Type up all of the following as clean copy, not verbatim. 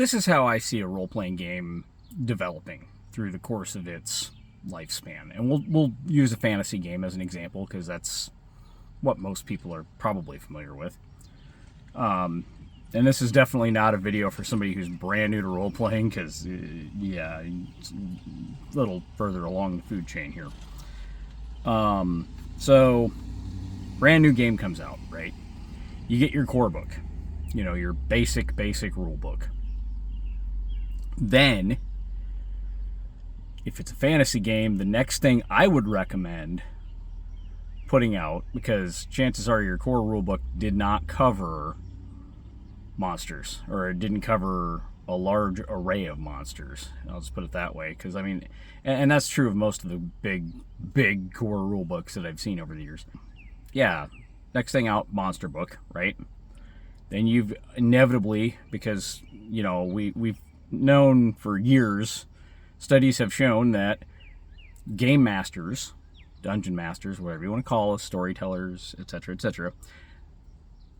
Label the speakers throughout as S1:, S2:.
S1: this is how I see a role-playing game developing through the course of its lifespan. And we'll use a fantasy game as an example because that's what most people are probably familiar with. And this is definitely not a video for somebody who's brand new to role-playing because, yeah, it's a little further along the food chain here. So, brand new game comes out, right? You get your core book, your basic rule book. Then, if it's a fantasy game, the next thing I would recommend putting out, because chances are your core rulebook did not cover monsters, or it didn't cover a large array of monsters. I'll just put it that way, because and that's true of most of the big core rulebooks that I've seen over the years. Yeah, next thing out, monster book, right? Then you've inevitably, because we've known for years, studies have shown that game masters, dungeon masters, whatever you want to call us, storytellers, etc.,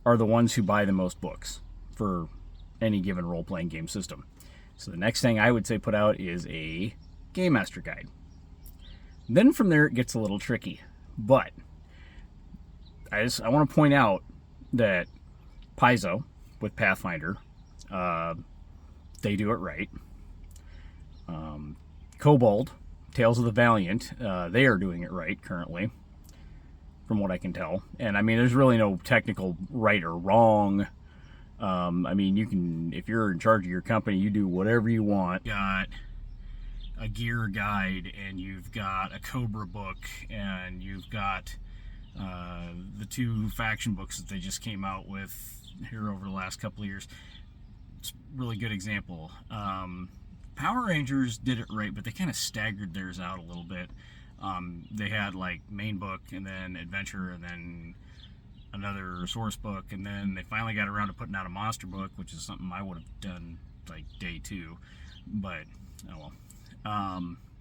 S1: are the ones who buy the most books for any given role-playing game system. So the next thing I would say put out is a game master guide. Then from there it gets a little tricky. But I want to point out that Paizo with Pathfinder, they do it right. Kobold, Tales of the Valiant, they are doing it right currently, from what I can tell. And there's really no technical right or wrong. You can, if you're in charge of your company, you do whatever you want. You've got a gear guide, and you've got a Cobra book, and you've got the 2 faction books that they just came out with here over the last couple of years. It's a really good example. Power Rangers did it right, but they kind of staggered theirs out a little bit. They had like main book, and then adventure, and then another source book, and then they finally got around to putting out a monster book, which is something I would have done like day 2, but oh well.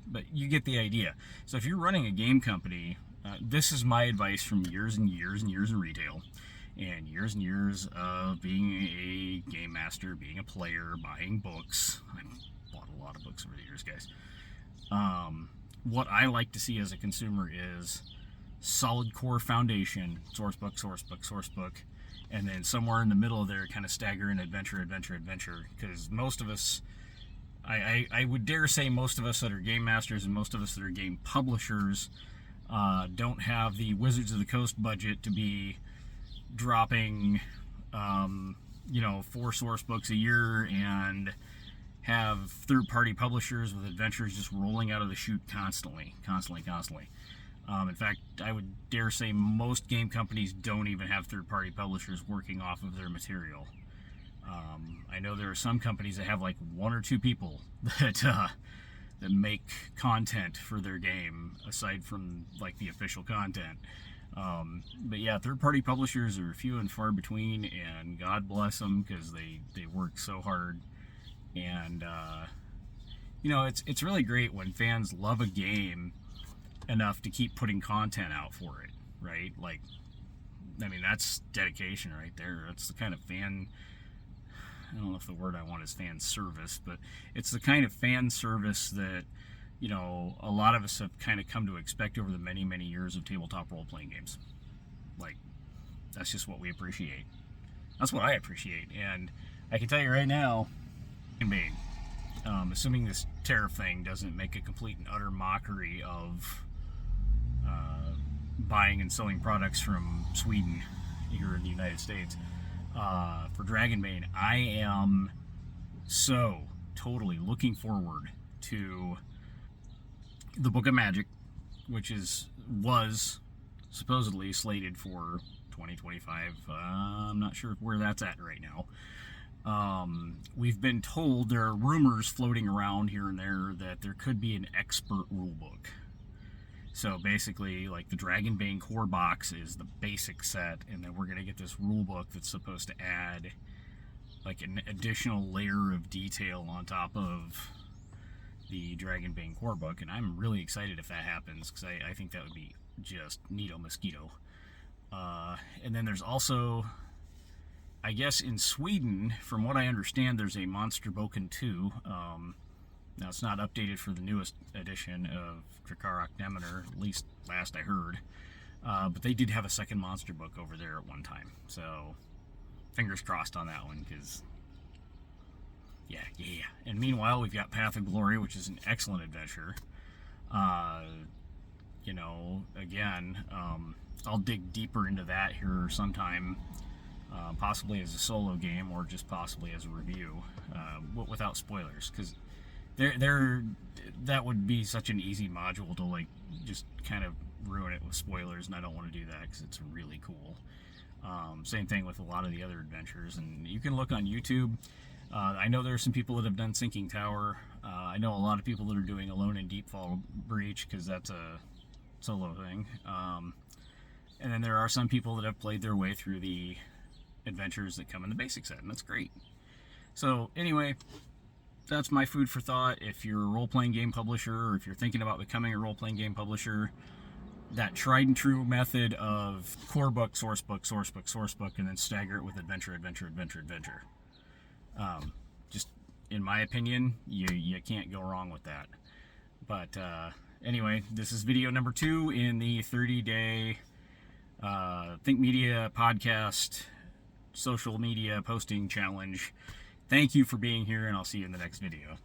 S1: But you get the idea. So if you're running a game company, this is my advice from years and years and years in retail, and years of being a game master, being a player, buying books. I've bought a lot of books over the years, guys. What I like to see as a consumer is solid core foundation, source book, and then somewhere in the middle of there, kind of stagger in adventure, because most of us, I would dare say most of us that are game masters and most of us that are game publishers don't have the Wizards of the Coast budget to be dropping 4 source books a year and have third-party publishers with adventures just rolling out of the chute constantly. In fact, I would dare say most game companies don't even have third-party publishers working off of their material. I know there are some companies that have like 1 or 2 people that make content for their game aside from like the official content. But yeah, third-party publishers are few and far between, and God bless them because they work so hard. And it's really great when fans love a game enough to keep putting content out for it, right? That's dedication right there. That's the kind of fan, I don't know if the word I want is fan service, but it's the kind of fan service that a lot of us have kind of come to expect over the many years of tabletop role-playing games. That's just what we appreciate. That's what I appreciate. And I can tell you right now, assuming this tariff thing doesn't make a complete and utter mockery of buying and selling products from Sweden here in the United States, for Dragonbane, I am so totally looking forward to the Book of Magic, which was supposedly slated for 2025. I'm not sure where that's at right now. We've been told, there are rumors floating around here and there that there could be an expert rulebook. So basically, like, the Dragonbane core box is the basic set, and then we're going to get this rulebook that's supposed to add like an additional layer of detail on top of the Dragonbane core book, and I'm really excited if that happens, because I think that would be just neato mosquito. And then there's also I guess in Sweden, from what I understand, there's a Monster Boken 2. Now, it's not updated for the newest edition of Drakkar Demeter, at least last I heard. But they did have a second monster book over there at one time. So, fingers crossed on that one, because, yeah. And meanwhile, we've got Path of Glory, which is an excellent adventure. Again, I'll dig deeper into that here sometime, possibly as a solo game or just possibly as a review, without spoilers, because that would be such an easy module to like just kind of ruin it with spoilers, and I don't want to do that because it's really cool. Same thing with a lot of the other adventures, and you can look on YouTube. I know there are some people that have done Sinking Tower. I know a lot of people that are doing Alone in Deepfall Breach, because that's a solo thing. And then there are some people that have played their way through the adventures that come in the basic set, and that's great. So anyway, that's my food for thought. If you're a role-playing game publisher, or if you're thinking about becoming a role-playing game publisher, that tried and true method of core book, source book, source book, source book, and then stagger it with adventure. Just in my opinion, you can't go wrong with that. But anyway, this is video number 2 in the 30-day Think Media podcast social media posting challenge. Thank you for being here, and I'll see you in the next video.